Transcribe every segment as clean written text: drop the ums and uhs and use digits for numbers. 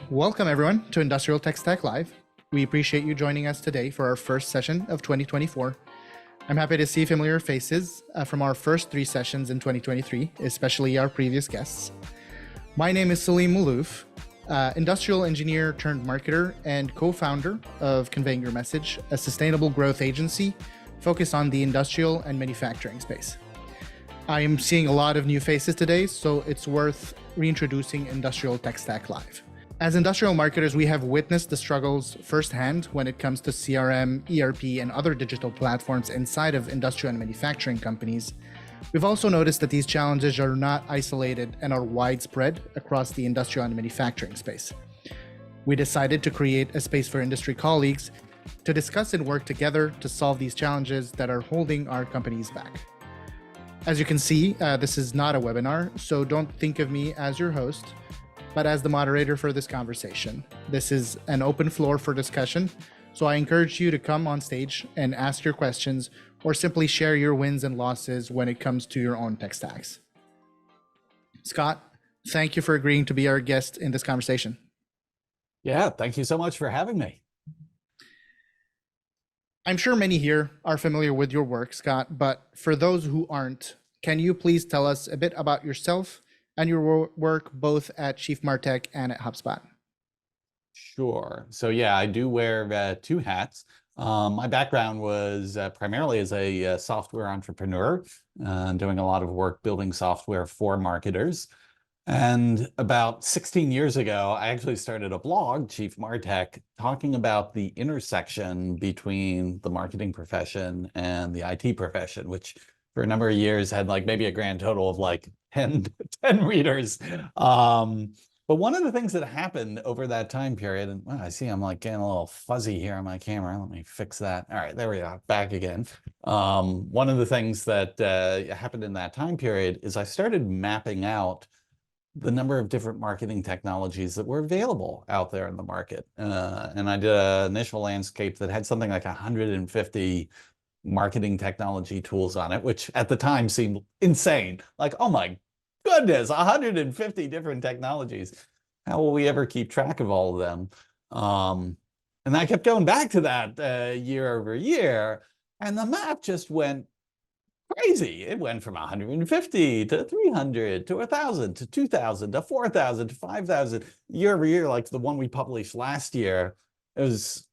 Welcome everyone to Industrial Tech Stack Live. We appreciate you joining us today for our first session of 2024. I'm happy to see familiar faces from our first 3 sessions in 2023, especially our previous guests. My name is Salim Malouf, industrial engineer turned marketer and co-founder of Conveying Your Message, a sustainable growth agency focused on the industrial and manufacturing space. I am seeing a lot of new faces today, so it's worth reintroducing Industrial Tech Stack Live. As industrial marketers, we have witnessed the struggles firsthand when it comes to CRM, ERP, and other digital platforms inside of industrial and manufacturing companies. We've also noticed that these challenges are not isolated and are widespread across the industrial and manufacturing space. We decided to create a space for industry colleagues to discuss and work together to solve these challenges that are holding our companies back. As you can see, this is not a webinar, so don't think of me as your host, but as the moderator for this conversation. This is an open floor for discussion, so I encourage you to come on stage and ask your questions or simply share your wins and losses when it comes to your own tech stacks. Scott, thank you for agreeing to be our guest in this conversation. Yeah, thank you so much for having me. I'm sure many here are familiar with your work, Scott, but for those who aren't, can you please tell us a bit about yourself and your work both at Chief Martech and at HubSpot? Sure. So yeah, I do wear 2 hats. My background was primarily as a software entrepreneur, doing a lot of work building software for marketers. And about 16 years ago, I actually started a blog, Chief Martech, talking about the intersection between the marketing profession and the IT profession, which for a number of years had like maybe a grand total of like 10 readers. But one of the things that happened over that time period, and well, I see I'm like getting a little fuzzy here on my camera. Let me fix that. All right, there we are, back again. One of the things that happened in that time period is I started mapping out the number of different marketing technologies that were available out there in the market. And I did an initial landscape that had something like 150 marketing technology tools on it, which at the time seemed insane. Like, oh my goodness, 150 different technologies. How will we ever keep track of all of them? And I kept going back to that year over year, and the map just went crazy. It went from 150 to 300 to 1,000 to 2,000 to 4,000 to 5,000 year over year. Like the one we published last year, it was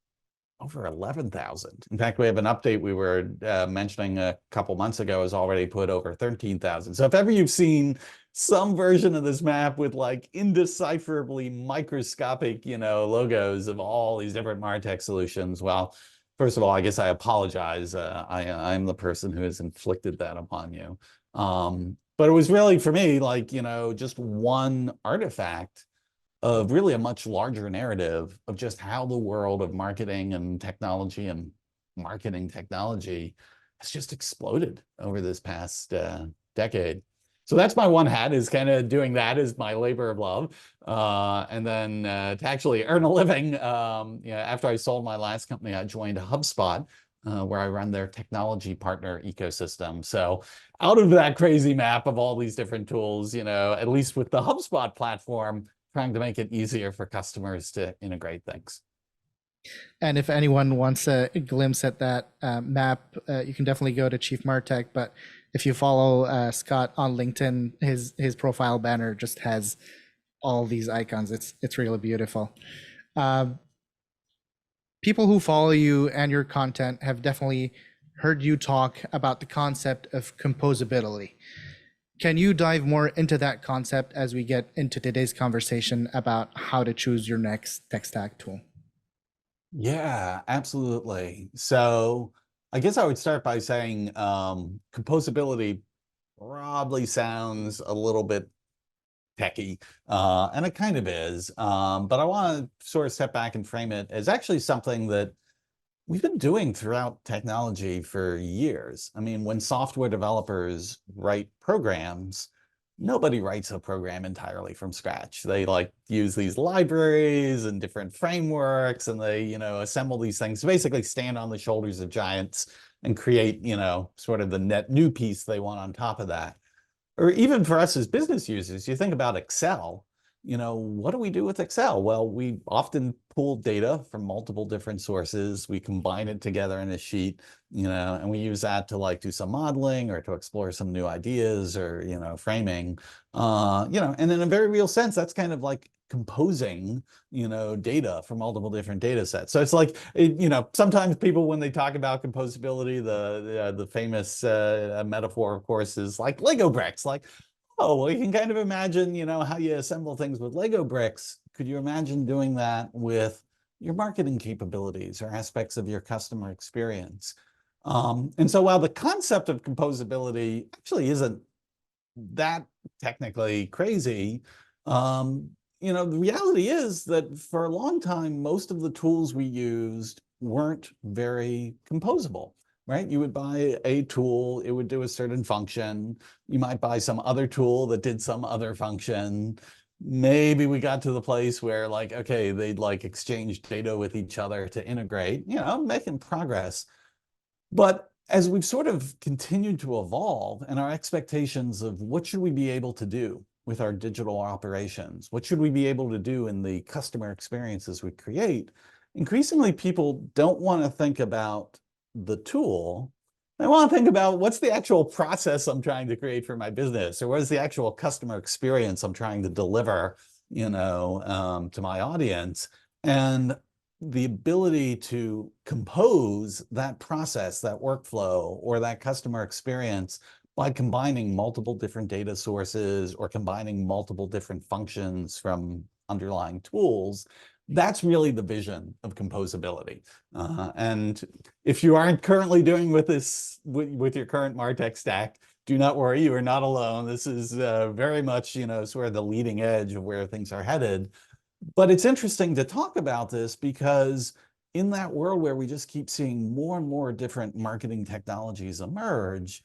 over 11,000. In fact, we have an update we were mentioning a couple months ago is already put over 13,000. So if ever you've seen some version of this map with like indecipherably microscopic, logos of all these different MarTech solutions, well, first of all, I guess I apologize. I'm the person who has inflicted that upon you. But it was really, for me, like, just one artifact of really a much larger narrative of just how the world of marketing and technology and marketing technology has just exploded over this past decade. So that's my one hat, is kind of doing that as my labor of love. And then to actually earn a living, after I sold my last company, I joined HubSpot, where I run their technology partner ecosystem. So out of that crazy map of all these different tools, at least with the HubSpot platform, trying to make it easier for customers to integrate things. And if anyone wants a glimpse at that map, you can definitely go to Chief Martech. But if you follow Scott on LinkedIn, his profile banner just has all these icons. It's really beautiful. People who follow you and your content have definitely heard you talk about the concept of composability. Can you dive more into that concept as we get into today's conversation about how to choose your next tech stack tool? Yeah, absolutely. So I guess I would start by saying composability probably sounds a little bit techy, and it kind of is. But I want to sort of step back and frame it as actually something that we've been doing throughout technology for years. I mean, when software developers write programs, nobody writes a program entirely from scratch. They use these libraries and different frameworks, and they, assemble these things to basically stand on the shoulders of giants and create, sort of the net new piece they want on top of that. Or even for us as business users, you think about Excel. what do we do with Excel? Well, we often pull data from multiple different sources. We combine it together in a sheet, and we use that to like do some modeling or to explore some new ideas or, framing, and in a very real sense, that's kind of like composing, data from multiple different data sets. So it's like, sometimes people, when they talk about composability, the famous metaphor, of course, is like Lego bricks, like, oh, well, you can kind of imagine, how you assemble things with Lego bricks. Could you imagine doing that with your marketing capabilities or aspects of your customer experience? And so while the concept of composability actually isn't that technically crazy, the reality is that for a long time, most of the tools we used weren't very composable, right? You would buy a tool, it would do a certain function. You might buy some other tool that did some other function. Maybe we got to the place where like, okay, they'd like exchange data with each other to integrate, making progress. But as we've sort of continued to evolve and our expectations of what should we be able to do with our digital operations, what should we be able to do in the customer experiences we create, increasingly people don't want to think about the tool. They want to think about what's the actual process I'm trying to create for my business, or what is the actual customer experience I'm trying to deliver, to my audience. And the ability to compose that process, that workflow, or that customer experience by combining multiple different data sources or combining multiple different functions from underlying tools, that's really the vision of composability. And if you aren't currently doing with this with your current MarTech stack, do not worry, you are not alone. This is very much, sort of the leading edge of where things are headed. But it's interesting to talk about this because in that world where we just keep seeing more and more different marketing technologies emerge,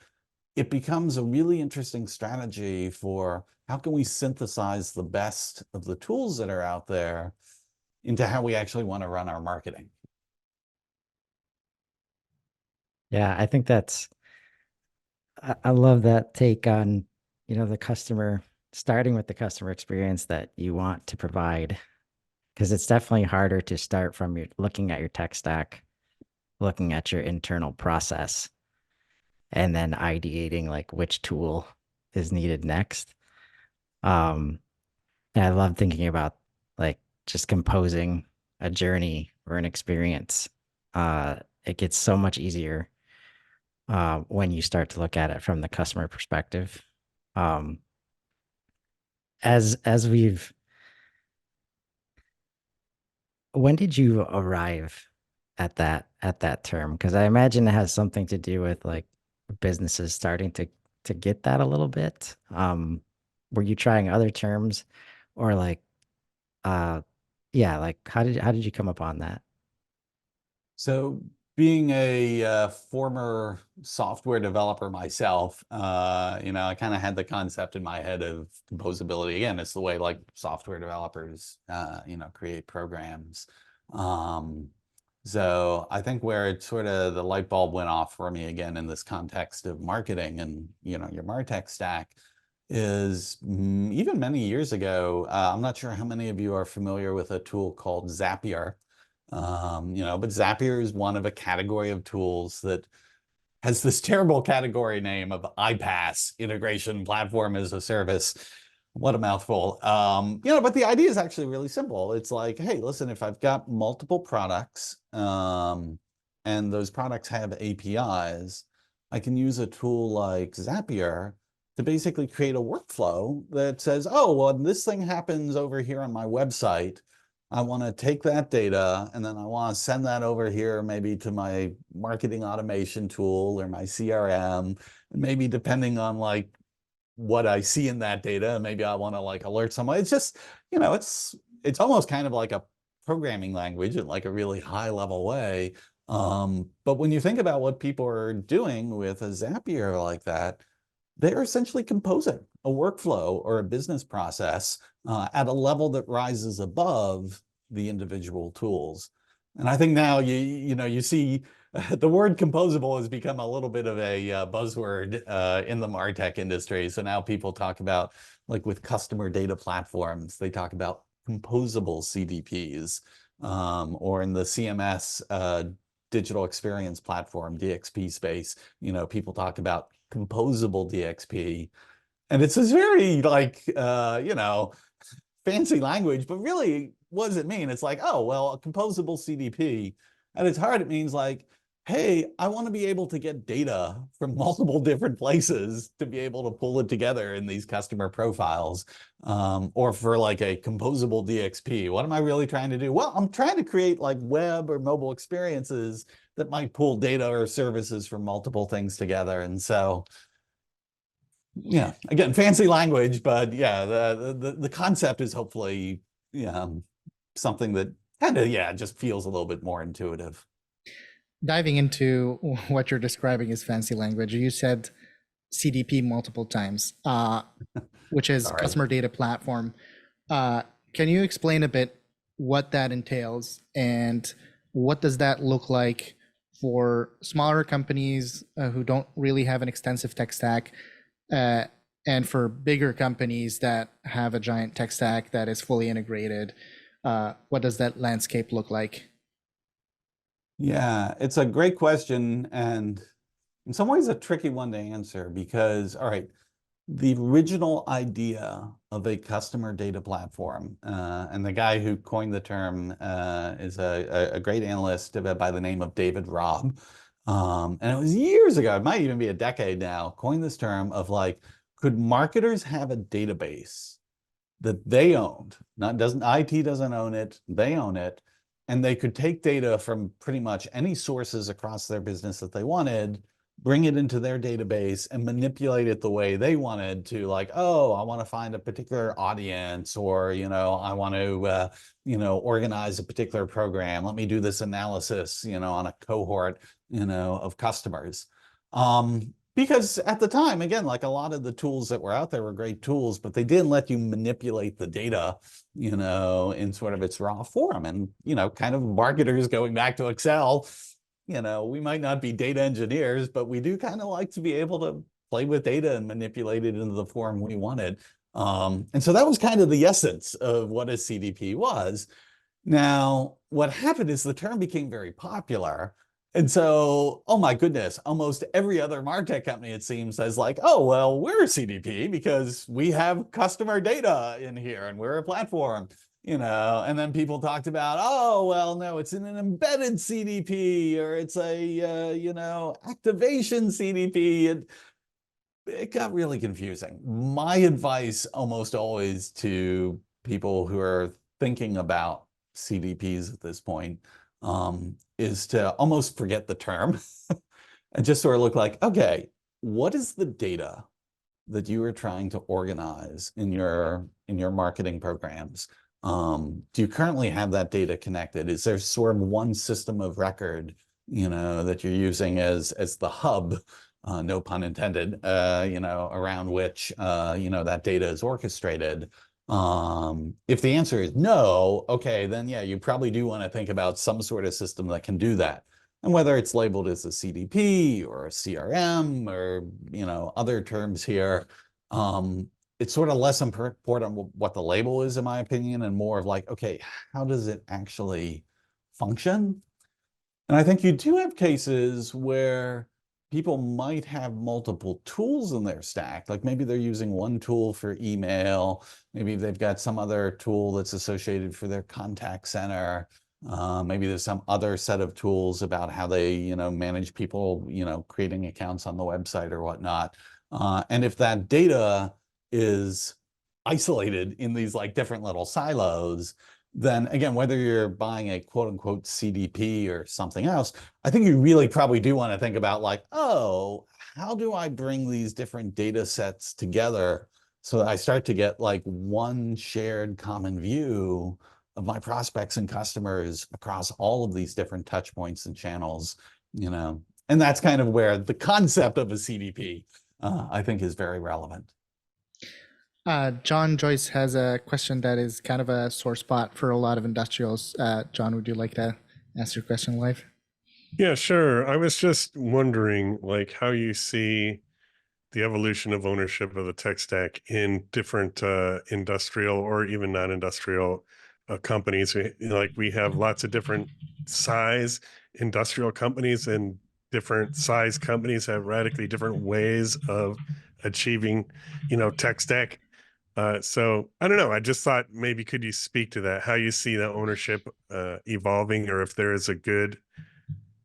it becomes a really interesting strategy for how can we synthesize the best of the tools that are out there into how we actually want to run our marketing. Yeah, I think I love that take on, the customer, starting with the customer experience that you want to provide, because it's definitely harder to start from looking at your tech stack, looking at your internal process, and then ideating like which tool is needed next. And I love thinking about like just composing a journey or an experience. It gets so much easier when you start to look at it from the customer perspective. Um, as we've, when did you arrive at that term? Because I imagine it has something to do with like businesses starting to get that a little bit. Were you trying other terms, or like, yeah, like how did you come upon that? So being a former software developer myself, I kind of had the concept in my head of composability. Again, it's the way like software developers, create programs. So I think where it sort of the light bulb went off for me again in this context of marketing and, your MarTech stack is even many years ago. I'm not sure how many of you are familiar with a tool called Zapier. But Zapier is one of a category of tools that has this terrible category name of iPaaS, Integration Platform as a Service. What a mouthful. But the idea is actually really simple. It's like, hey, listen, if I've got multiple products, and those products have APIs, I can use a tool like Zapier to basically create a workflow that says, oh, well, this thing happens over here on my website. I want to take that data and then I want to send that over here, maybe to my marketing automation tool or my CRM. And maybe depending on like what I see in that data, maybe I want to like alert someone. It's just, it's almost kind of like a programming language in like a really high level way. But when you think about what people are doing with a Zapier like that, they're essentially composing a workflow or a business process at a level that rises above the individual tools. And I think now you see the word composable has become a little bit of a buzzword in the MarTech industry. So now people talk about, like with customer data platforms, they talk about composable CDPs, or in the CMS digital experience platform, DXP space, people talk about composable DXP. And it's this very like, fancy language, but really, what does it mean? It's like, oh, well, a composable CDP. At its heart, it means like, hey, I want to be able to get data from multiple different places to be able to pull it together in these customer profiles. Or for like a composable DXP, what am I really trying to do? Well, I'm trying to create like web or mobile experiences that might pull data or services from multiple things together. And so, yeah, again, fancy language, but yeah, the concept is hopefully something that kind of just feels a little bit more intuitive. Diving into what you're describing as fancy language, you said CDP multiple times, which is Sorry. customer data platform. Can you explain a bit what that entails and what does that look like for smaller companies who don't really have an extensive tech stack, and for bigger companies that have a giant tech stack that is fully integrated? What does that landscape look like? Yeah, it's a great question, and in some ways a tricky one to answer because, all right, the original idea of a customer data platform, and the guy who coined the term is a great analyst by the name of David Robb. And it was years ago, it might even be a decade now, coined this term of like, could marketers have a database that they owned? IT doesn't own it, they own it, and they could take data from pretty much any sources across their business that they wanted, bring it into their database and manipulate it the way they wanted to, like, oh, I want to find a particular audience, or, I want to, organize a particular program. Let me do this analysis, on a cohort, of customers. Because at the time, again, like a lot of the tools that were out there were great tools, but they didn't let you manipulate the data, in sort of its raw form. And, kind of marketers, going back to Excel, we might not be data engineers, but we do kind of like to be able to play with data and manipulate it into the form we wanted. And so that was kind of the essence of what a CDP was. Now, what happened is the term became very popular. And so, oh my goodness, almost every other MarTech company, it seems, says like, oh, well, we're a CDP because we have customer data in here and we're a platform. And then people talked about, oh, well, no, it's in an embedded CDP, or it's a, activation CDP. And it got really confusing. My advice almost always to people who are thinking about CDPs at this point is to almost forget the term and just sort of look like, okay, what is the data that you are trying to organize in your marketing programs? Do you currently have that data connected? Is there sort of one system of record, that you're using as the hub, no pun intended, around which, that data is orchestrated? If the answer is no, okay, then yeah, you probably do want to think about some sort of system that can do that. And whether it's labeled as a CDP or a CRM or, other terms here, it's sort of less important what the label is, in my opinion, and more of like, okay, how does it actually function? And I think you do have cases where people might have multiple tools in their stack. Like maybe they're using one tool for email. Maybe they've got some other tool that's associated for their contact center. Maybe there's some other set of tools about how they, manage people, creating accounts on the website or whatnot. And if that data is isolated in these like different little silos, then again, whether you're buying a quote unquote CDP or something else, I think you really probably do want to think about like, oh, how do I bring these different data sets together so that I start to get like one shared common view of my prospects and customers across all of these different touch points and channels, and that's kind of where the concept of a CDP, I think, is very relevant. John Joyce has a question that is kind of a sore spot for a lot of industrials. John, would you like to ask your question live? Yeah, sure. I was just wondering, like, how you see the evolution of ownership of the tech stack in different industrial or even non-industrial companies. We have lots of different size industrial companies, and different size companies have radically different ways of achieving, tech stack. So I don't know. I just thought maybe could you speak to that, how you see that ownership evolving, or if there is a good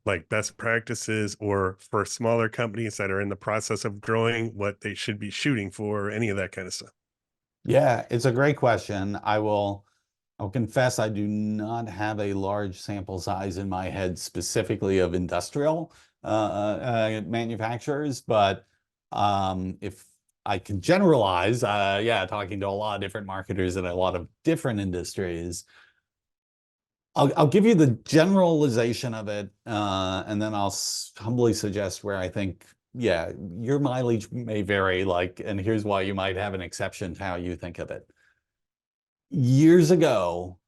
like best practices, or for smaller companies that are in the process of growing, what they should be shooting for, any of that kind of stuff. Yeah, it's a great question. I'll confess I do not have a large sample size in my head specifically of industrial manufacturers, but if I can generalize, yeah, talking to a lot of different marketers in a lot of different industries, I'll give you the generalization of it, and then I'll humbly suggest where I think, yeah, your mileage may vary, like, and here's why you might have an exception to how you think of it. Years ago,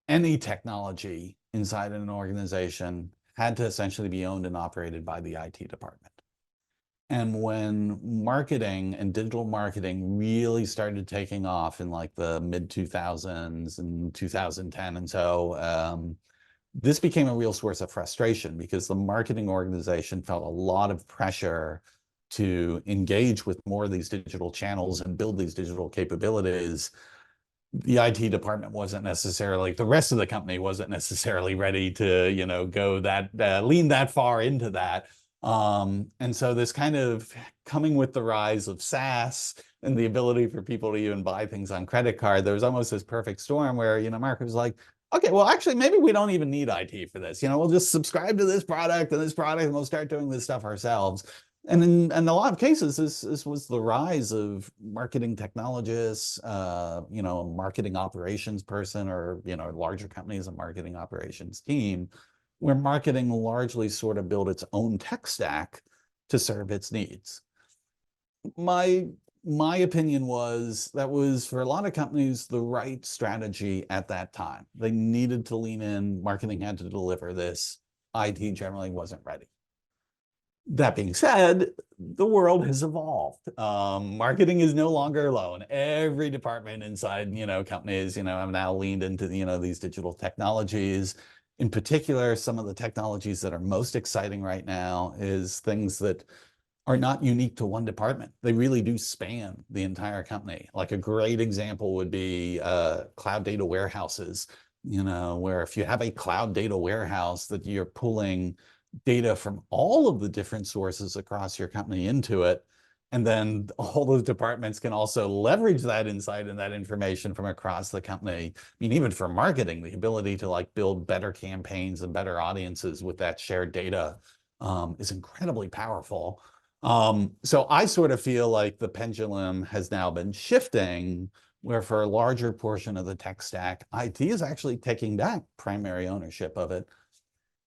any technology inside an organization had to essentially be owned and operated by the IT department. And when marketing and digital marketing really started taking off in like the mid 2000s and 2010 and so, this became a real source of frustration because the marketing organization felt a lot of pressure to engage with more of these digital channels and build these digital capabilities. The IT department wasn't necessarily, the rest of the company wasn't necessarily ready to, go that, lean that far into that. And so this kind of coming with the rise of SaaS and the ability for people to even buy things on credit card, there was almost this perfect storm where, market was like, okay, well, actually, maybe we don't even need IT for this. We'll just subscribe to this product, and we'll start doing this stuff ourselves. And in a lot of cases, this was the rise of marketing technologists, marketing operations person, or, larger companies, a marketing operations team, where marketing largely sort of built its own tech stack to serve its needs. My opinion was that was, for a lot of companies, the right strategy at that time. They needed to lean in, marketing had to deliver this, IT generally wasn't ready. That being said, the world has evolved. Marketing is no longer alone. Every department inside, companies, have now leaned into, these digital technologies. In particular, some of the technologies that are most exciting right now is things that are not unique to one department. They really do span the entire company. Like a great example would be cloud data warehouses, where if you have a cloud data warehouse that you're pulling data from all of the different sources across your company into it, and then all those departments can also leverage that insight and that information from across the company. I mean, even for marketing, the ability to like build better campaigns and better audiences with that shared data is incredibly powerful. So I sort of feel like the pendulum has now been shifting, where for a larger portion of the tech stack, IT is actually taking back primary ownership of it.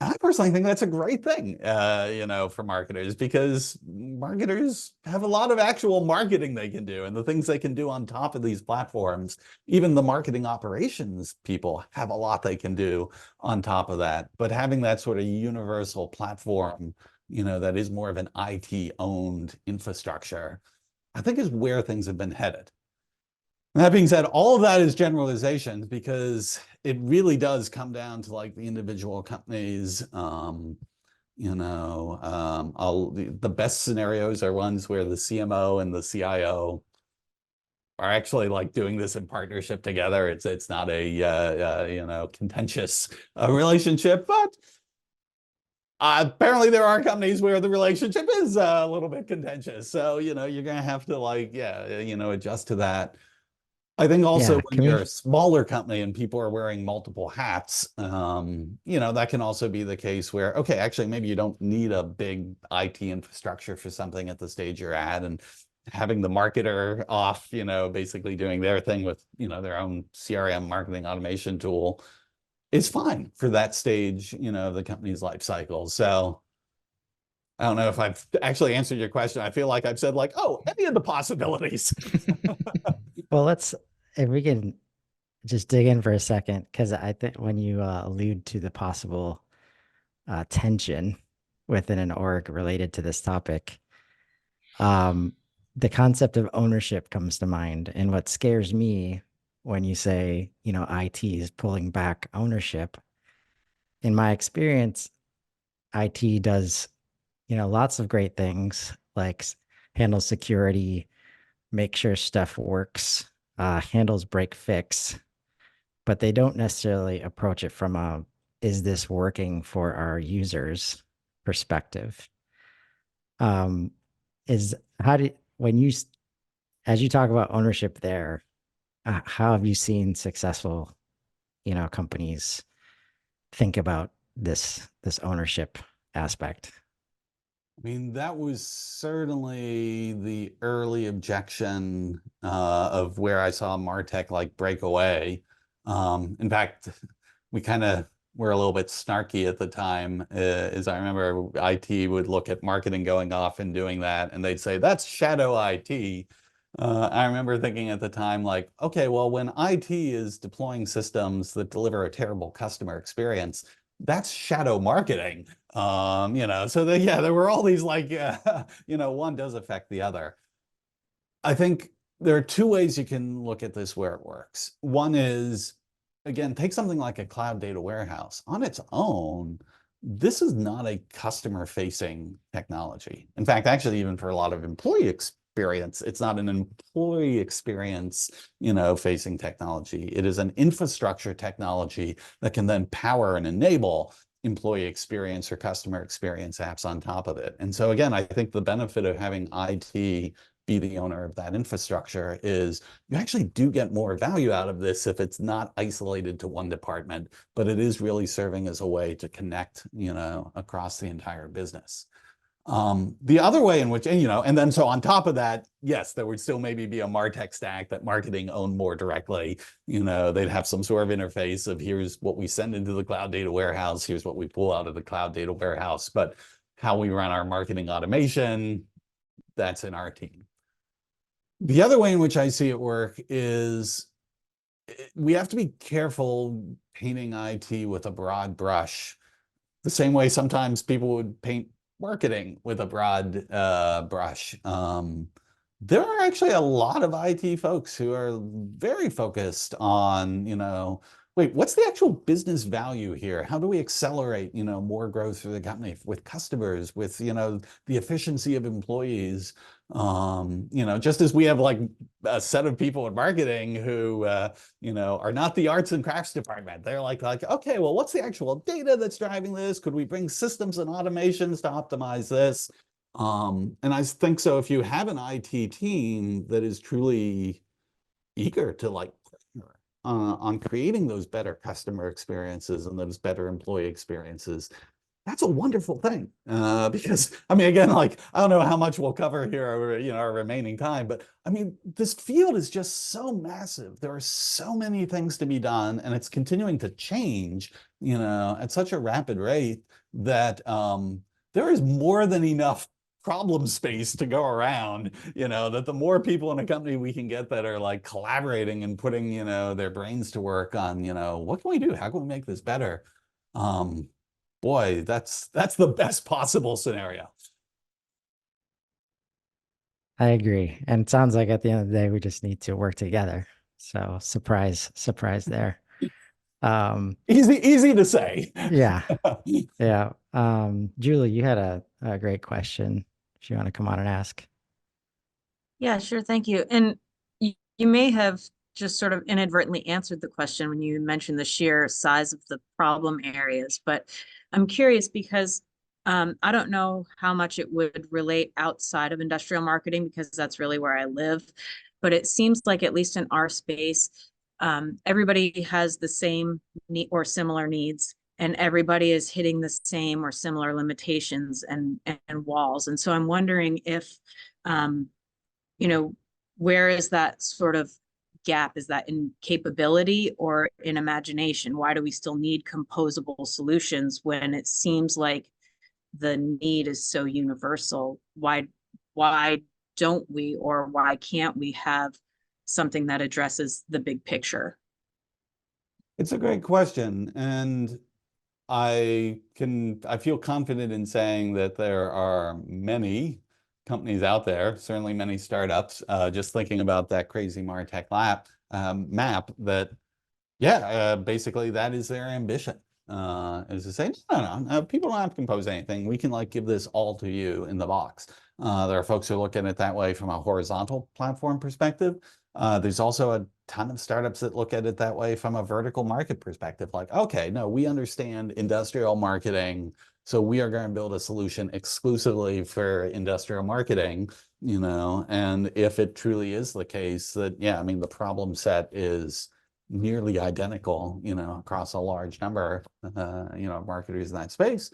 And I personally think that's a great thing, for marketers, because marketers have a lot of actual marketing they can do, and the things they can do on top of these platforms. Even the marketing operations people have a lot they can do on top of that. But having that sort of universal platform, that is more of an IT-owned infrastructure, I think is where things have been headed. That being said, all of that is generalizations, because it really does come down to like the individual companies. The best scenarios are ones where the CMO and the CIO are actually like doing this in partnership together. It's not a contentious relationship, but apparently there are companies where the relationship is a little bit contentious. So you're gonna have to adjust to that. I think also when you're a smaller company and people are wearing multiple hats, that can also be the case where, okay, actually, maybe you don't need a big IT infrastructure for something at the stage you're at, and having the marketer off, basically doing their thing with, their own CRM marketing automation tool is fine for that stage, of the company's life cycle. So I don't know if I've actually answered your question. I feel like I've said like, oh, any of the possibilities. Well, if we can just dig in for a second, because I think when you allude to the possible tension within an org related to this topic. The concept of ownership comes to mind. And what scares me when you say, IT is pulling back ownership, in my experience, IT does, lots of great things like handle security, make sure stuff works, handles break fix, but they don't necessarily approach it from a, is this working for our users perspective? Is how do, when you, as you talk about ownership there, how have you seen successful, companies think about this ownership aspect? I mean, that was certainly the early objection of where I saw MarTech like break away. In fact, we kind of were a little bit snarky at the time. As I remember, IT would look at marketing going off and doing that, and they'd say, that's shadow IT. I remember thinking at the time, like, okay, well, when IT is deploying systems that deliver a terrible customer experience, that's shadow marketing. So there were all these like, one does affect the other. I think there are two ways you can look at this where it works. One is, again, take something like a cloud data warehouse. On its own, this is not a customer-facing technology. In fact, actually, even for a lot of employee experience, it's not an employee experience, facing technology. It is an infrastructure technology that can then power and enable employee experience or customer experience apps on top of it. And so again, I think the benefit of having IT be the owner of that infrastructure is you actually do get more value out of this if it's not isolated to one department, but it is really serving as a way to connect, across the entire business. The other way in which, and then so on top of that, yes, there would still maybe be a MarTech stack that marketing owned more directly. They'd have some sort of interface of here's what we send into the cloud data warehouse, here's what we pull out of the cloud data warehouse, but how we run our marketing automation, that's in our team. The other way in which I see it work is we have to be careful painting IT with a broad brush, the same way sometimes people would paint marketing with a broad brush. There are actually a lot of IT folks who are very focused on, wait, what's the actual business value here? How do we accelerate, more growth for the company with customers, with, the efficiency of employees? Just as we have like a set of people in marketing who, are not the arts and crafts department. They're like, okay, well, what's the actual data that's driving this? Could we bring systems and automations to optimize this? And I think so if you have an IT team that is truly eager to like on creating those better customer experiences and those better employee experiences, that's a wonderful thing. Because I mean, again, like, I don't know how much we'll cover here over, our remaining time, but I mean, this field is just so massive. There are so many things to be done, and it's continuing to change, at such a rapid rate that there is more than enough problem space to go around, that the more people in a company we can get that are like collaborating and putting, their brains to work on, what can we do? How can we make this better? Boy, that's the best possible scenario. I agree. And it sounds like at the end of the day, we just need to work together. So surprise there. Easy to say. Yeah. Yeah. Julie, you had a great question. If you want to come on and ask. Yeah, sure. Thank you. And you may have just sort of inadvertently answered the question when you mentioned the sheer size of the problem areas, but I'm curious because I don't know how much it would relate outside of industrial marketing because that's really where I live, but it seems like at least in our space, everybody has the same need or similar needs, and everybody is hitting the same or similar limitations and walls. And so I'm wondering if, where is that sort of gap? Is that in capability or in imagination? Why do we still need composable solutions when it seems like the need is so universal? Why don't we, or why can't we have something that addresses the big picture? It's a great question. And I feel confident in saying that there are many companies out there, certainly many startups, just thinking about that crazy MarTech map that, yeah, basically that is their ambition, is to say, no, people don't have to compose anything. We can like give this all to you in the box. There are folks who look at it that way from a horizontal platform perspective. There's also a ton of startups that look at it that way from a vertical market perspective. Like, okay, no, we understand industrial marketing, so we are going to build a solution exclusively for industrial marketing, and if it truly is the case that, yeah, I mean, the problem set is nearly identical, across a large number, of marketers in that space,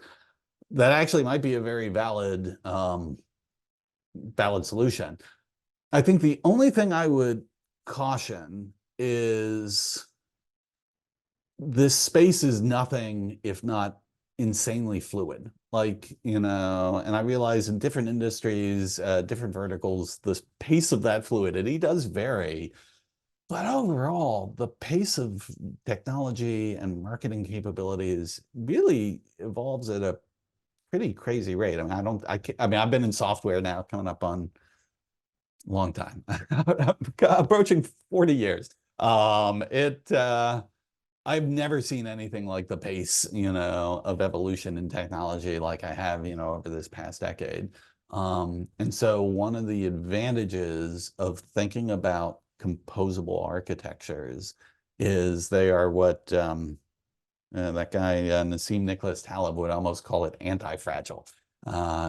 that actually might be a very valid solution. I think the only thing I would caution is this space is nothing if not insanely fluid. Like, and I realize in different industries, different verticals, the pace of that fluidity does vary. But overall, the pace of technology and marketing capabilities really evolves at a pretty crazy rate. I mean, I mean, I've been in software now coming up on a long time, approaching 40 years. I've never seen anything like the pace, of evolution in technology like I have, over this past decade. And so one of the advantages of thinking about composable architectures is they are what that guy Nassim Nicholas Taleb would almost call it anti-fragile.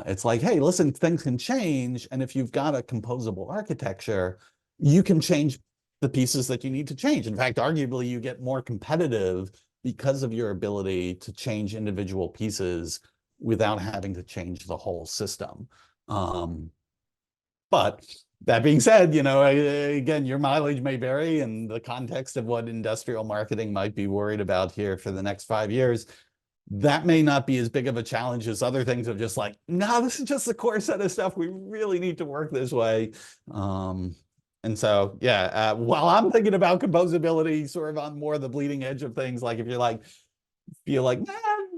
It's like, hey, listen, things can change, and if you've got a composable architecture, you can change the pieces that you need to change. In fact, arguably, you get more competitive because of your ability to change individual pieces without having to change the whole system. But that being said, again, your mileage may vary, and the context of what industrial marketing might be worried about here for the next 5 years, that may not be as big of a challenge as other things of just like, no, this is just the core set of stuff. We really need to work this way. And so, yeah, while I'm thinking about composability sort of on more the bleeding edge of things, like if you're like, feel like, nah,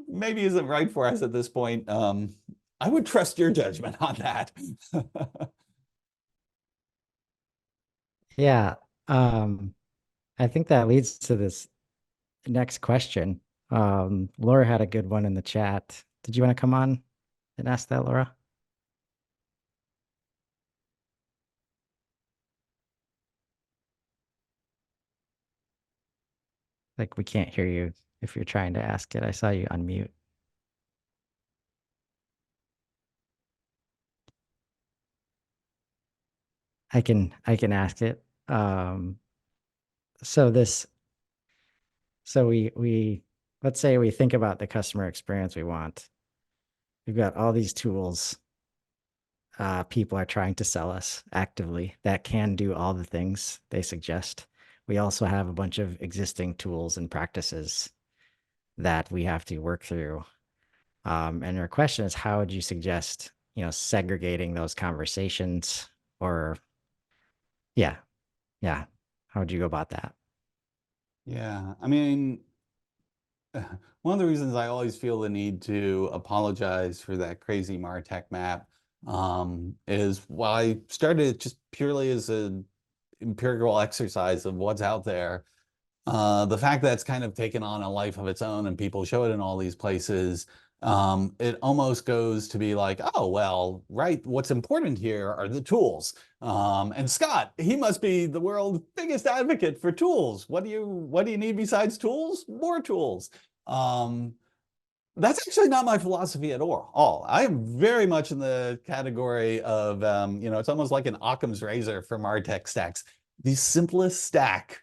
maybe isn't right for us at this point, I would trust your judgment on that. Yeah. I think that leads to this next question. Laura had a good one in the chat. Did you want to come on and ask that, Laura? Like, we can't hear you if you're trying to ask it. I saw you unmute. I can ask it. So we let's say we think about the customer experience we want. We've got all these tools people are trying to sell us actively that can do all the things they suggest. We also have a bunch of existing tools and practices that we have to work through. And your question is, how would you suggest, segregating those conversations? Or yeah, how would you go about that? Yeah, I mean, one of the reasons I always feel the need to apologize for that crazy MarTech map is while I started just purely as an empirical exercise of what's out there, the fact that it's kind of taken on a life of its own and people show it in all these places, it almost goes to be like, oh, well, right, what's important here are the tools. And Scott, he must be the world's biggest advocate for tools. What do you need besides tools? More tools. That's actually not my philosophy at all. I am very much in the category of, it's almost like an Occam's razor from our tech stacks. The simplest stack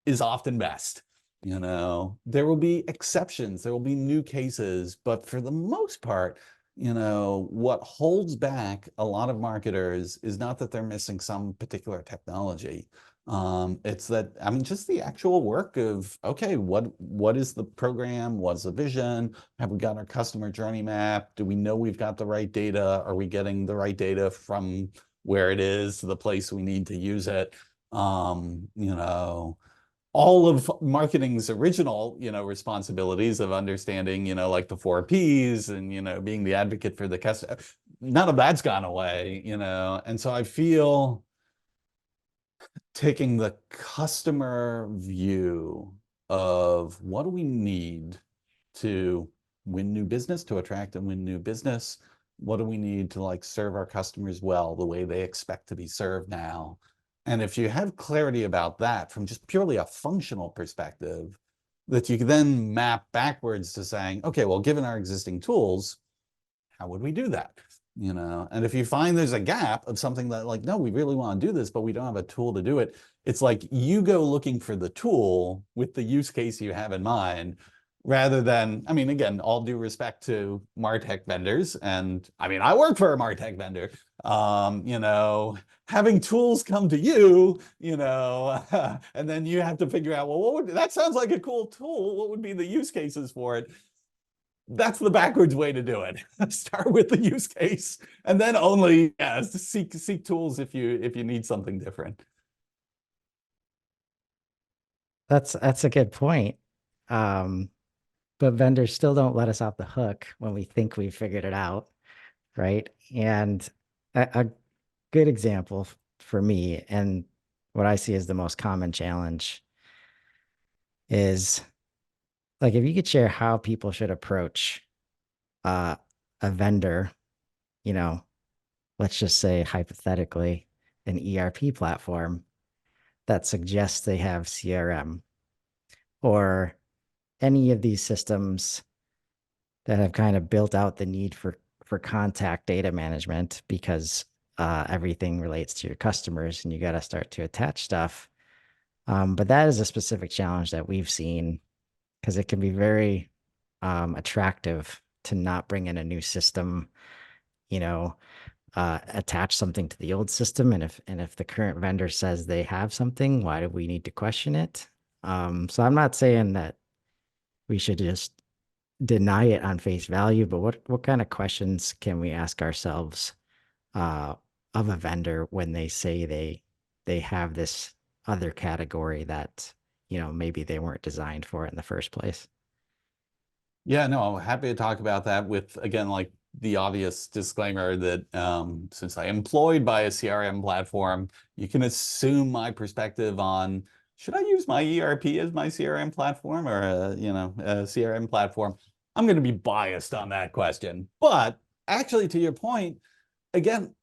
is often best. There will be exceptions, there will be new cases, but for the most part, what holds back a lot of marketers is not that they're missing some particular technology. It's that, I mean, just the actual work of, okay, what is the program? What's the vision? Have we got our customer journey map? Do we know we've got the right data? Are we getting the right data from where it is to the place we need to use it? all of marketing's original, responsibilities of understanding, like the 4 Ps and, being the advocate for the customer, none of that's gone away, and so I feel taking the customer view of what do we need to win new business, to attract and win new business, what do we need to like serve our customers well the way they expect to be served now. And if you have clarity about that from just purely a functional perspective, that you can then map backwards to saying, okay, well, given our existing tools, how would we do that? And if you find there's a gap of something that like, no, we really want to do this, but we don't have a tool to do it. It's like you go looking for the tool with the use case you have in mind, rather than, I mean, again, all due respect to MarTech vendors. And I mean, I work for a MarTech vendor, having tools come to you, and then you have to figure out, well, that sounds like a cool tool. What would be the use cases for it? That's the backwards way to do it. Start with the use case, and then only seek tools if you need something different. That's a good point. But vendors still don't let us off the hook when we think we've figured it out, right? And a good example for me, and what I see as the most common challenge, is like if you could share how people should approach a vendor, let's just say hypothetically an ERP platform that suggests they have CRM or any of these systems that have kind of built out the need for contact data management, because everything relates to your customers and you got to start to attach stuff. But that is a specific challenge that we've seen, because it can be very attractive to not bring in a new system, attach something to the old system. And if the current vendor says they have something, why do we need to question it? So I'm not saying that we should just deny it on face value, but what kind of questions can we ask ourselves of a vendor when they say they have this other category that, maybe they weren't designed for it in the first place? Yeah, no, I'm happy to talk about that with, again, like the obvious disclaimer that since I'm employed by a CRM platform, you can assume my perspective on, should I use my ERP as my CRM platform or a CRM platform? I'm going to be biased on that question. But actually, to your point, again,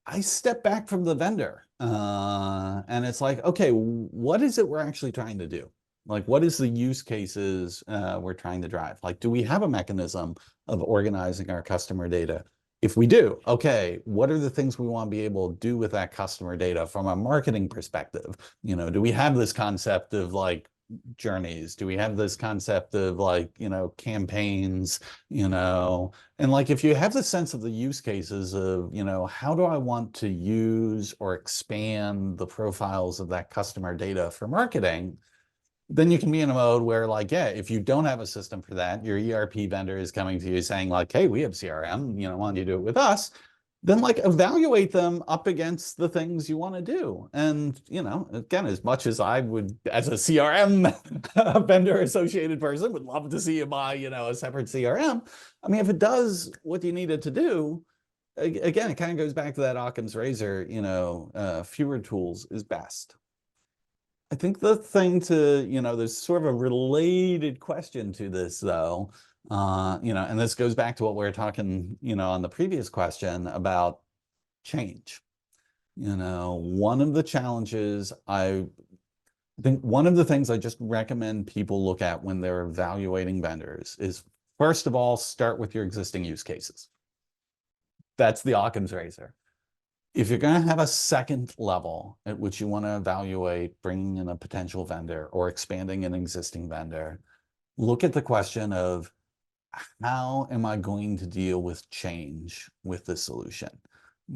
I step back from the vendor and it's like, okay, what is it we're actually trying to do? Like, what is the use cases we're trying to drive? Like, do we have a mechanism of organizing our customer data? If we do, okay, what are the things we want to be able to do with that customer data from a marketing perspective? Do we have this concept of like journeys? Do we have this concept of like, campaigns, and like, if you have the sense of the use cases of, how do I want to use or expand the profiles of that customer data for marketing? Then you can be in a mode where like, yeah, if you don't have a system for that, your ERP vendor is coming to you saying like, hey, we have CRM, why don't you do it with us? Then like evaluate them up against the things you want to do. And, again, as much as I would, as a CRM vendor associated person, would love to see you buy, a separate CRM. I mean, if it does what you need it to do, again, it kind of goes back to that Occam's razor, fewer tools is best. I think the thing to, there's sort of a related question to this though, and this goes back to what we were talking, on the previous question about change. One of the challenges I think one of the things I just recommend people look at when they're evaluating vendors is, first of all, start with your existing use cases. That's the Occam's razor. If you're going to have a second level at which you want to evaluate bringing in a potential vendor or expanding an existing vendor, look at the question of, how am I going to deal with change with this solution?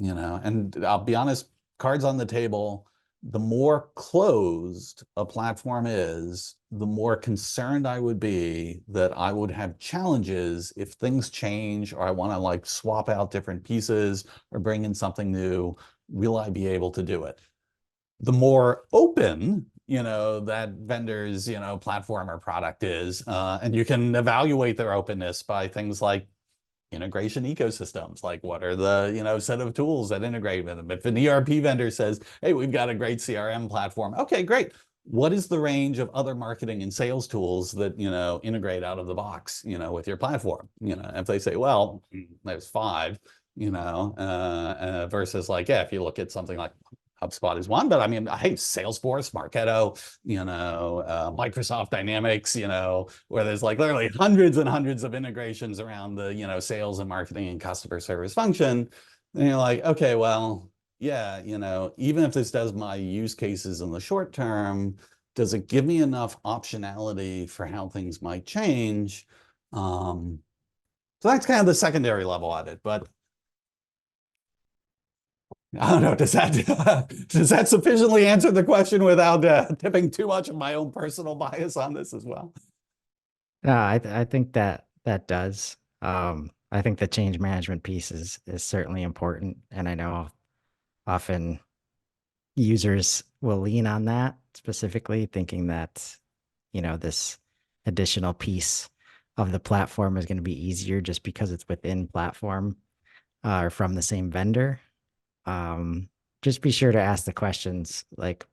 And I'll be honest, cards on the table, the more closed a platform is, the more concerned I would be that I would have challenges if things change or I want to like swap out different pieces or bring in something new. Will I be able to do it? The more open that vendor's, platform or product is. And you can evaluate their openness by things like integration ecosystems, like what are the set of tools that integrate with them. If an ERP vendor says, hey, we've got a great CRM platform, okay, great, what is the range of other marketing and sales tools that integrate out of the box with your platform? If they say, well, there's 5, versus like, yeah, if you look at something like HubSpot is one, but I mean, hey, Salesforce, Marketo, Microsoft Dynamics, where there's like literally hundreds and hundreds of integrations around the, sales and marketing and customer service function. And you're like, okay, well, yeah, even if this does my use cases in the short term, does it give me enough optionality for how things might change? So that's kind of the secondary level at it, but I don't know, does that sufficiently answer the question without tipping too much of my own personal bias on this as well? No, I think that does. I think the change management piece is certainly important, and I know often users will lean on that specifically, thinking that this additional piece of the platform is going to be easier just because it's within platform or from the same vendor. Just be sure to ask the questions, like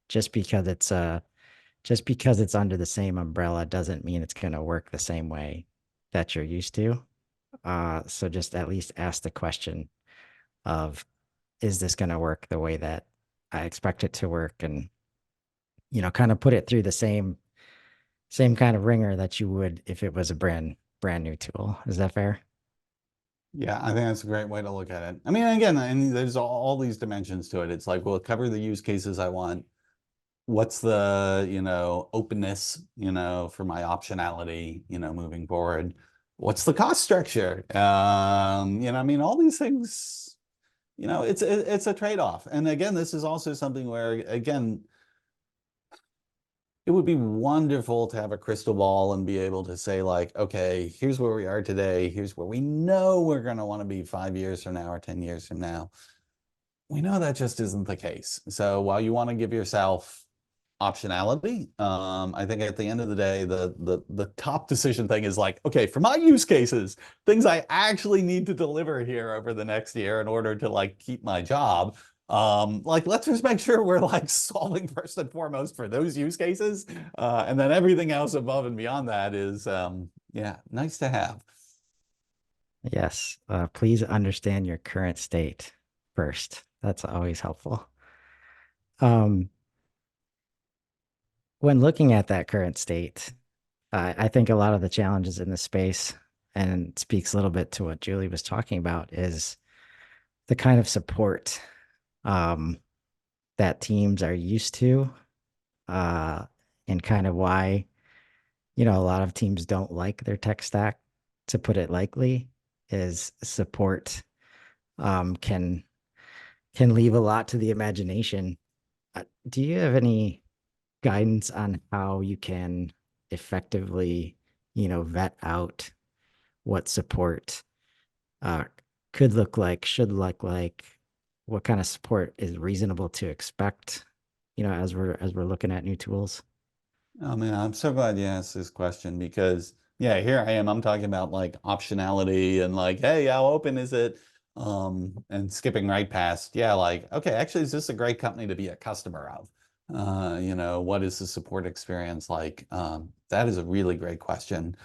just because it's under the same umbrella doesn't mean it's going to work the same way that you're used to. So just at least ask the question of, is this going to work the way that I expect it to work? And kind of put it through the same kind of ringer that you would if it was a brand new tool. Is that fair? Yeah, I think that's a great way to look at it. I mean, again, and there's all these dimensions to it. It's like, well, cover the use cases I want. What's the, openness, for my optionality, moving forward? What's the cost structure? I mean, all these things, it's a trade-off. And again, this is also something where, again, it would be wonderful to have a crystal ball and be able to say like, okay, here's where we are today. Here's where we know we're going to want to be 5 years from now or 10 years from now. We know that just isn't the case. So while you want to give yourself optionality, I think at the end of the day, the top decision thing is like, okay, for my use cases, things I actually need to deliver here over the next year in order to like keep my job. Like, let's just make sure we're like solving first and foremost for those use cases. And then everything else above and beyond that is, yeah, nice to have. Yes. Please understand your current state first. That's always helpful. When looking at that current state, I think a lot of the challenges in the space, and it speaks a little bit to what Julie was talking about, is the kind of support that teams are used to, and kind of why, a lot of teams don't like their tech stack, to put it lightly, is support can leave a lot to the imagination. Do you have any guidance on how you can effectively, vet out what support could look like, should look like, what kind of support is reasonable to expect, as we're looking at new tools? Oh man, I'm so glad you asked this question because yeah, here I am. I'm talking about like optionality and like, hey, how open is it? And skipping right past, yeah, like, okay, actually, is this a great company to be a customer of? What is the support experience like? That is a really great question.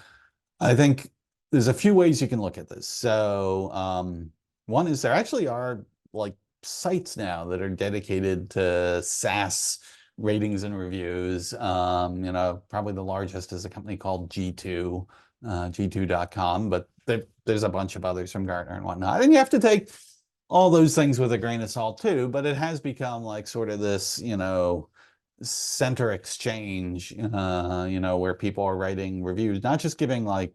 I think there's a few ways you can look at this. So one is there actually are like sites now that are dedicated to SaaS ratings and reviews. Probably the largest is a company called G2, G2.com, but there's a bunch of others from Gartner and whatnot. And you have to take all those things with a grain of salt too, but it has become like sort of this, center exchange, where people are writing reviews, not just giving like,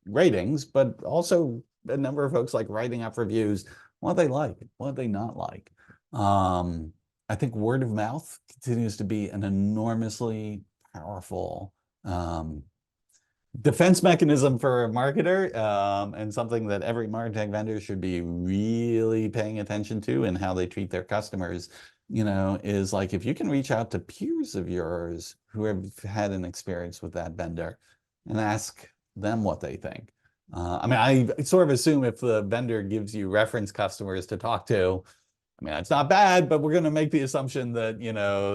ratings, but also a number of folks like writing up reviews, what they like, what they not like. I think word of mouth continues to be an enormously powerful defense mechanism for a marketer, and something that every marketing vendor should be really paying attention to and how they treat their customers, is like if you can reach out to peers of yours who have had an experience with that vendor and ask them what they think. I mean, I sort of assume if the vendor gives you reference customers to talk to, I mean, it's not bad, but we're going to make the assumption that,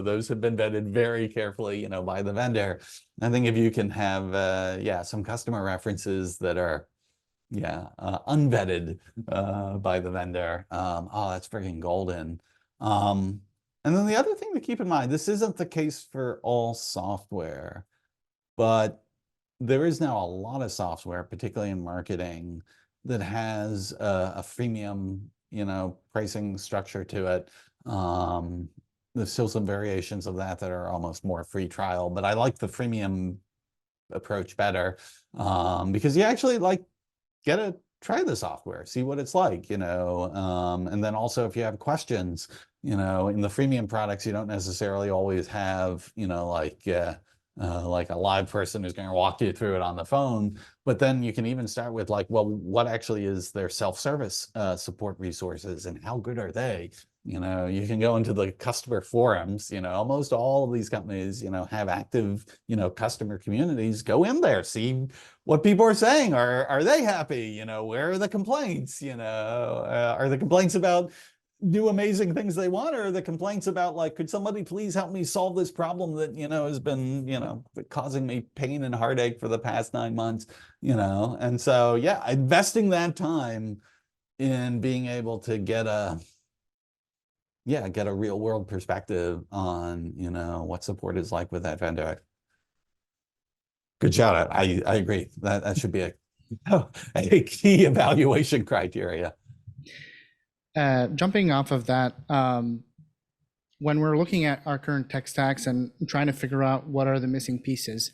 those have been vetted very carefully, by the vendor. I think if you can have, some customer references that are, unvetted by the vendor, oh, that's freaking golden. And then the other thing to keep in mind, this isn't the case for all software, but there is now a lot of software, particularly in marketing, that has a freemium, pricing structure to it. There's still some variations of that are almost more free trial, but I like the freemium approach better, because you actually get to try the software, see what it's like, and then also if you have questions, in the freemium products, you don't necessarily always have, like a live person who's going to walk you through it on the phone. But then you can even start with well, what actually is their self-service support resources and how good are they? You can go into the customer forums, almost all of these companies, have active, customer communities. Go in there, see what people are saying. Are they happy? Where are the complaints? Are the complaints about do amazing things they want, or the complaints about could somebody please help me solve this problem that has been causing me pain and heartache for the past 9 months, and so investing that time in being able to get a real world perspective on what support is like with that vendor. Good shout out. I agree that should be a key evaluation criteria. Jumping off of that, when we're looking at our current tech stacks and trying to figure out what are the missing pieces,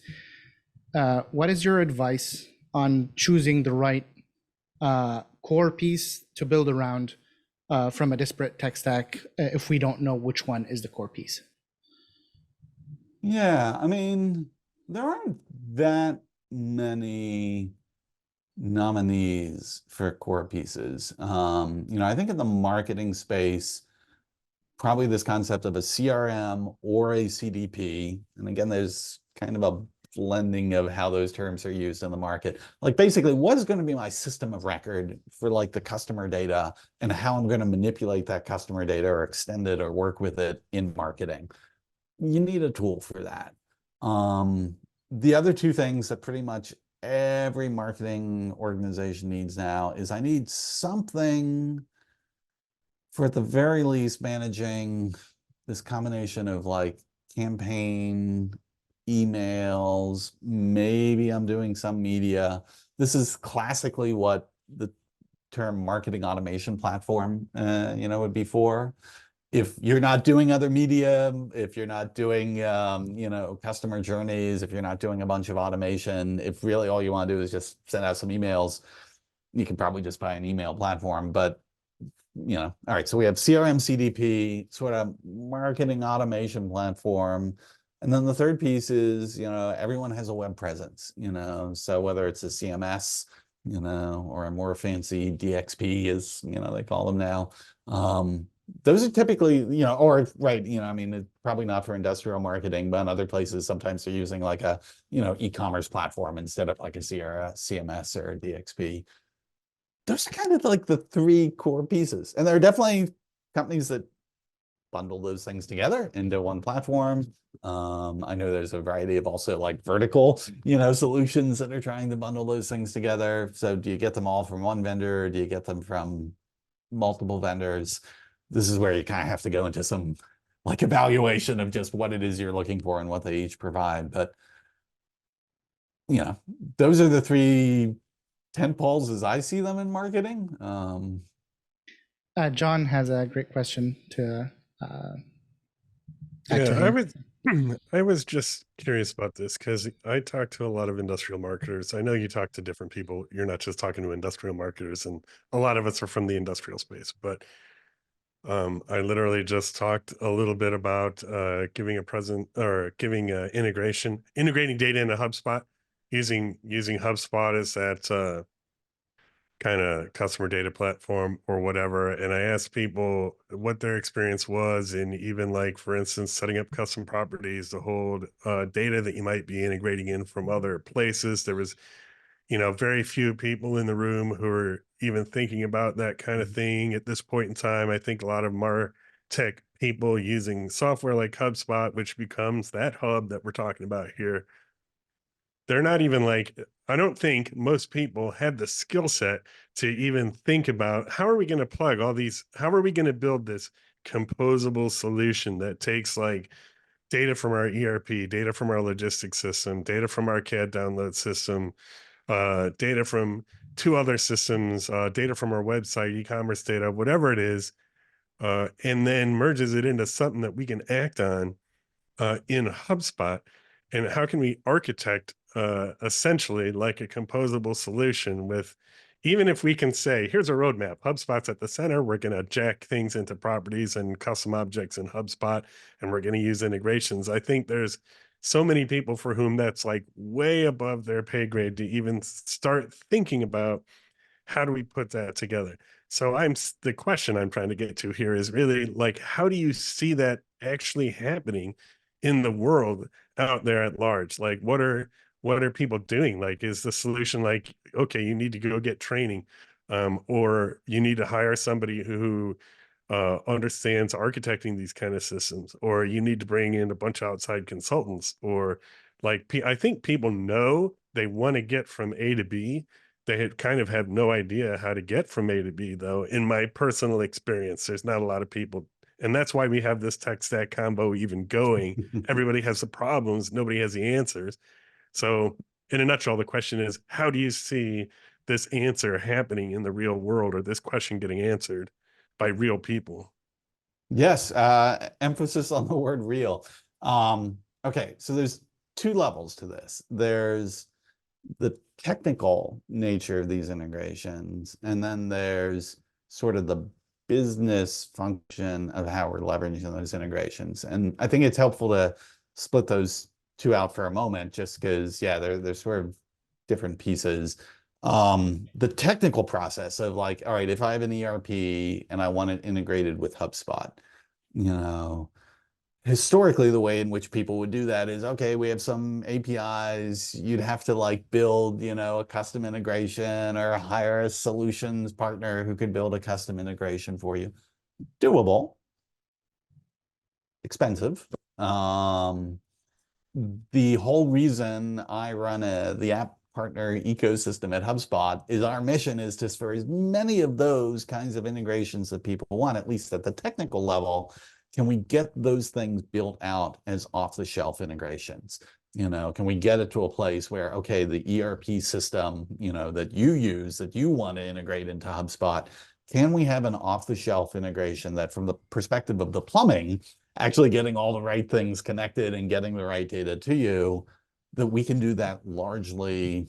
what is your advice on choosing the right core piece to build around from a disparate tech stack if we don't know which one is the core piece? Yeah, I mean, there aren't that many nominees for core pieces. I think in the marketing space, probably this concept of a CRM or a CDP. And again, there's kind of a blending of how those terms are used in the market. Basically, what is going to be my system of record for the customer data and how I'm going to manipulate that customer data or extend it or work with it in marketing. You need a tool for that. The other two things that pretty much every marketing organization needs now is I need something for at the very least managing this combination of campaign, emails, maybe I'm doing some media. This is classically what the term marketing automation platform, would be for. If you're not doing other media, if you're not doing, customer journeys, if you're not doing a bunch of automation, if really all you want to do is just send out some emails, you can probably just buy an email platform. But, all right, so we have CRM, CDP, sort of marketing automation platform. And then the third piece is, everyone has a web presence, so whether it's a CMS, or a more fancy DXP as, they call them now. Those are typically, I mean, it's probably not for industrial marketing, but in other places, sometimes they're using a, e-commerce platform instead of a CMS or a DXP. Those are kind of the three core pieces. And there are definitely companies that bundle those things together into one platform. I know there's a variety of also vertical, solutions that are trying to bundle those things together. So do you get them all from one vendor? Or do you get them from multiple vendors? This is where you kind of have to go into some evaluation of just what it is you're looking for and what they each provide. But, those are the three tentpoles as I see them in marketing. John has a great question to I was just curious about this because I talk to a lot of industrial marketers. I know you talk to different people. You're not just talking to industrial marketers, and a lot of us are from the industrial space. But I literally just talked a little bit about integrating data into HubSpot using HubSpot as that kind of customer data platform or whatever. And I asked people what their experience was, and even like, for instance, setting up custom properties to hold data that you might be integrating in from other places. There was, very few people in the room who are even thinking about that kind of thing at this point in time. I think a lot of them are tech people using software like HubSpot, which becomes that hub that we're talking about here. They're not even like, I don't think most people have the skill set to even think about how are we going to plug all these, how are we going to build this composable solution that takes like data from our ERP, data from our logistics system, data from our CAD download system, data from two other systems, data from our website, e-commerce data, whatever it is, and then merges it into something that we can act on in HubSpot. And how can we architect essentially like a composable solution with, even if we can say, here's a roadmap, HubSpot's at the center, we're going to jack things into properties and custom objects in HubSpot, and we're going to use integrations. I think there's so many people for whom that's like way above their pay grade to even start thinking about how do we put that together. So the question I'm trying to get to here is really like, how do you see that actually happening in the world out there at large? Like, what are people doing? Like, is the solution like, okay, you need to go get training, or you need to hire somebody who understands architecting these kind of systems, or you need to bring in a bunch of outside consultants, or like, I think people know they want to get from A to B. They had kind of have no idea how to get from A to B, though. In my personal experience, there's not a lot of people. And that's why we have this tech stack combo even going. Everybody has the problems. Nobody has the answers. So in a nutshell, the question is, how do you see this answer happening in the real world, or this question getting answered by real people? Yes, emphasis on the word real. Okay, so there's two levels to this. There's the technical nature of these integrations, and then there's sort of the business function of how we're leveraging those integrations. And I think it's helpful to split those two out for a moment, just because, yeah, they're sort of different pieces. The technical process of like, all right, if I have an ERP and I want it integrated with HubSpot, historically, the way in which people would do that is, okay, we have some APIs, you'd have to like build, a custom integration or hire a solutions partner who could build a custom integration for you. Doable, expensive. The whole reason I run the app partner ecosystem at HubSpot is our mission is to, for as many of those kinds of integrations that people want, at least at the technical level, can we get those things built out as off-the-shelf integrations? Can we get it to a place where, okay, the ERP system, that you use, that you want to integrate into HubSpot, can we have an off-the-shelf integration that, from the perspective of the plumbing, actually getting all the right things connected and getting the right data to you, that we can do that largely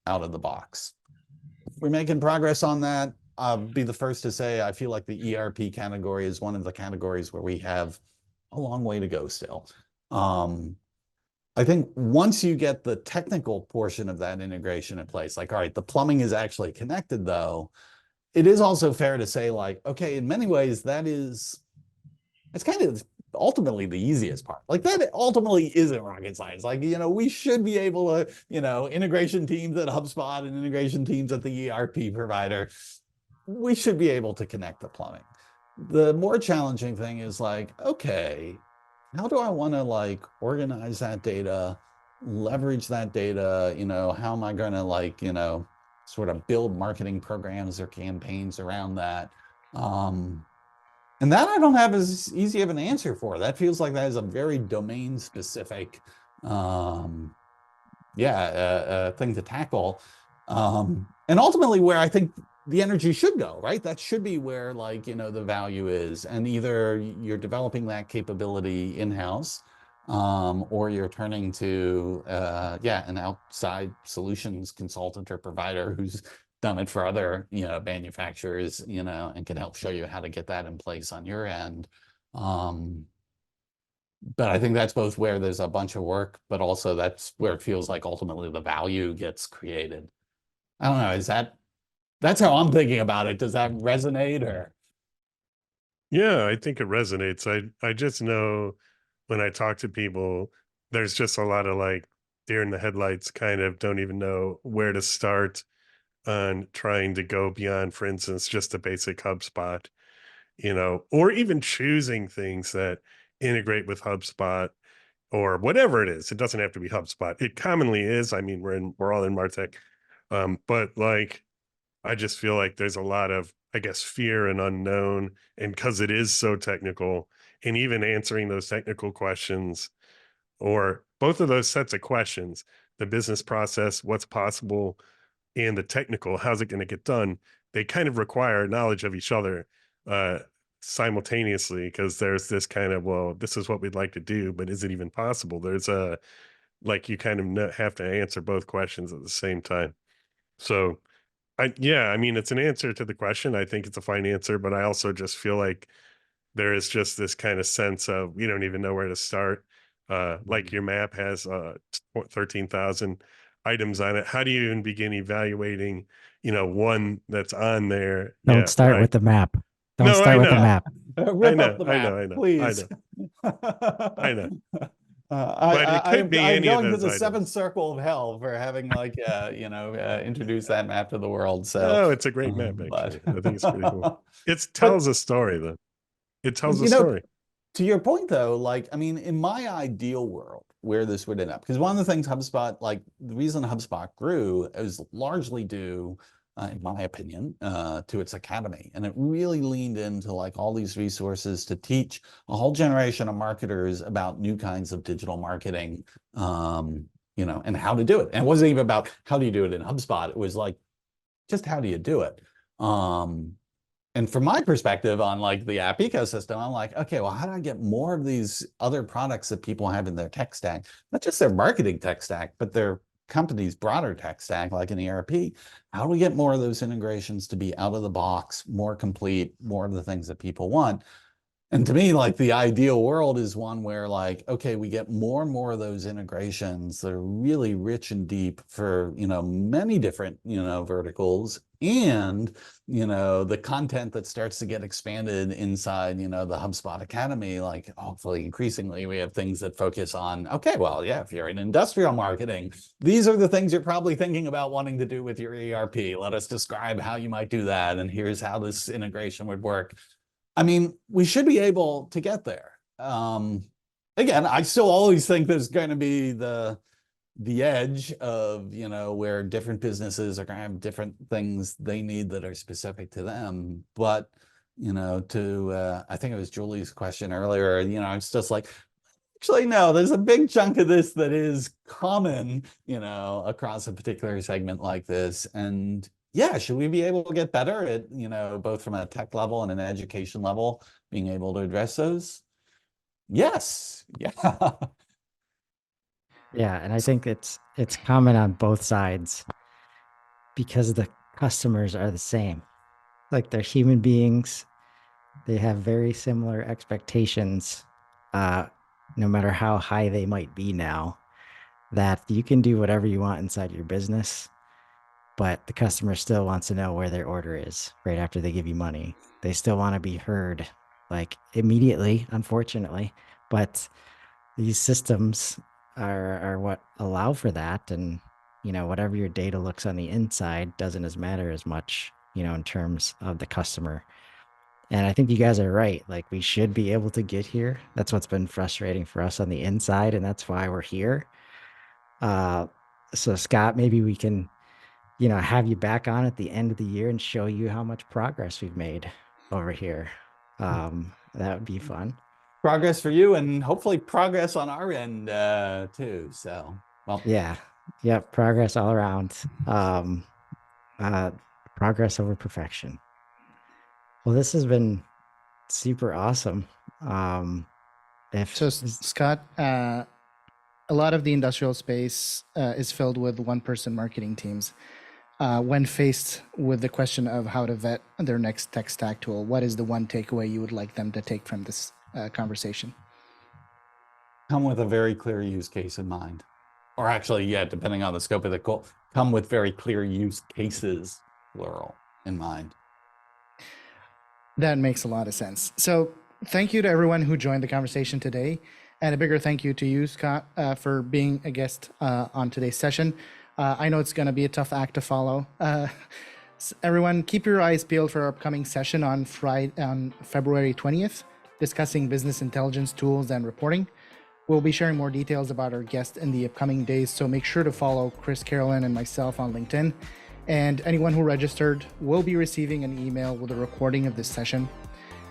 out of the box? We're making progress on that. I'll be the first to say I feel like the ERP category is one of the categories where we have a long way to go still. I think once you get the technical portion of that integration in place, like, all right, the plumbing is actually connected, though, it is also fair to say, like, okay, in many ways, it's kind of ultimately the easiest part. Like, that ultimately isn't rocket science. Like, we should be able to, integration teams at HubSpot and integration teams at the ERP provider, we should be able to connect the plumbing. The more challenging thing is like, okay, how do I want to like organize that data, leverage that data? How am I going to like, sort of build marketing programs or campaigns around that? And that I don't have as easy of an answer for. That feels like that is a very domain specific, thing to tackle. And ultimately where I think the energy should go, right? That should be where like, the value is. And either you're developing that capability in-house, or you're turning to, an outside solutions consultant or provider who's done it for other, manufacturers, and can help show you how to get that in place on your end. But I think that's both where there's a bunch of work, but also that's where it feels like ultimately the value gets created. I don't know, that's how I'm thinking about it. Does that resonate or? Yeah, I think it resonates. I just know when I talk to people, there's just a lot of like deer in the headlights, kind of don't even know where to start on trying to go beyond, for instance, just a basic HubSpot, or even choosing things that integrate with HubSpot or whatever it is. It doesn't have to be HubSpot. It commonly is. I mean, we're all in MarTech. But like I just feel like there's a lot of, I guess, fear and unknown. And because it is so technical, and even answering those technical questions, or both of those sets of questions, the business process, what's possible, and the technical, how's it going to get done, they kind of require knowledge of each other uh, simultaneously, because there's this kind of, well, this is what we'd like to do, but is it even possible? There's a, like, you kind of have to answer both questions at the same time. So yeah, I mean, it's an answer to the question. I think it's a fine answer, but I also just feel like there is just this kind of sense of we don't even know where to start. Like your map has 13,000 items on it. How do you even begin evaluating, one that's on there? Don't Yeah, start right. with the map. Don't No, I start with the know. map. Rip know, up the I know, map, I know, I please. I know. But it I, could be I'm any of going to those the items. seventh circle of hell for having like, introduced that map to the world. So, Oh, it's a great map, but, actually. I think it's pretty cool. It but, tells a story, though. It tells a you know, story. to your point though, like, I mean, in my ideal world, where this would end up, because one of the things HubSpot, like the reason HubSpot grew is largely due, in my opinion, to its academy. And it really leaned into like all these resources to teach a whole generation of marketers about new kinds of digital marketing, and how to do it. And it wasn't even about how do you do it in HubSpot. It was like, just how do you do it? And from my perspective on like the app ecosystem, I'm like, okay, well, how do I get more of these other products that people have in their tech stack, not just their marketing tech stack, but their company's broader tech stack, like an ERP? How do we get more of those integrations to be out of the box, more complete, more of the things that people want? And to me, like the ideal world is one where like, okay, we get more and more of those integrations that are really rich and deep for, many different, verticals, and, the content that starts to get expanded inside, the HubSpot Academy, like hopefully increasingly we have things that focus on, okay, well, yeah, if you're in industrial marketing, these are the things you're probably thinking about wanting to do with your ERP. Let us describe how you might do that. And here's how this integration would work. I mean, we should be able to get there. Again, I still always think there's going to be the edge of, where different businesses are going to have different things they need that are specific to them. But, I think it was Julie's question earlier, it's just like, actually, no, there's a big chunk of this that is common, across a particular segment like this. And yeah, should we be able to get better at, both from a tech level and an education level, being able to address those? Yes. Yeah. Yeah, and I think it's common on both sides because the customers are the same. Like they're human beings. They have very similar expectations, no matter how high they might be now, that you can do whatever you want inside your business, but the customer still wants to know where their order is right after they give you money. They still want to be heard like immediately, unfortunately, but these systems are what allow for that. And, whatever your data looks on the inside doesn't as matter as much, in terms of the customer. And I think you guys are right. Like we should be able to get here. That's what's been frustrating for us on the inside, and that's why we're here. So Scott, maybe we can, have you back on at the end of the year and show you how much progress we've made over here. That would be fun. Progress for you, and hopefully progress on our end too. So, well, Yeah. Yep. Progress all around. Progress over perfection. Well, this has been super awesome. So, Scott, a lot of the industrial space is filled with one-person marketing teams. When faced with the question of how to vet their next tech stack tool, what is the one takeaway you would like them to take from this conversation? come with a very clear use case in mind. Or actually, yeah, depending on the scope of the call, come with very clear use cases, plural, in mind. That makes a lot of sense. So thank you to everyone who joined the conversation today. And a bigger thank you to you, Scott, for being a guest on today's session. I know it's going to be a tough act to follow. Everyone, keep your eyes peeled for our upcoming session on February 20th, discussing business intelligence tools and reporting. We'll be sharing more details about our guest in the upcoming days, so make sure to follow Chris, Carolyn, and myself on LinkedIn. And anyone who registered will be receiving an email with a recording of this session.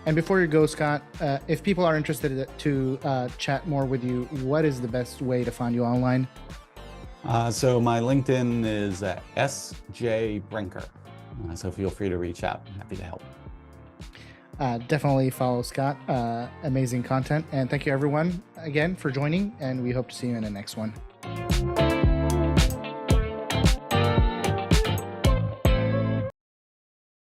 And before you go, Scott, if people are interested to chat more with you, what is the best way to find you online? So my LinkedIn is SJ Brinker. So feel free to reach out. I'm happy to help. Definitely follow Scott. Amazing content. And thank you everyone again for joining, and we hope to see you in the next one.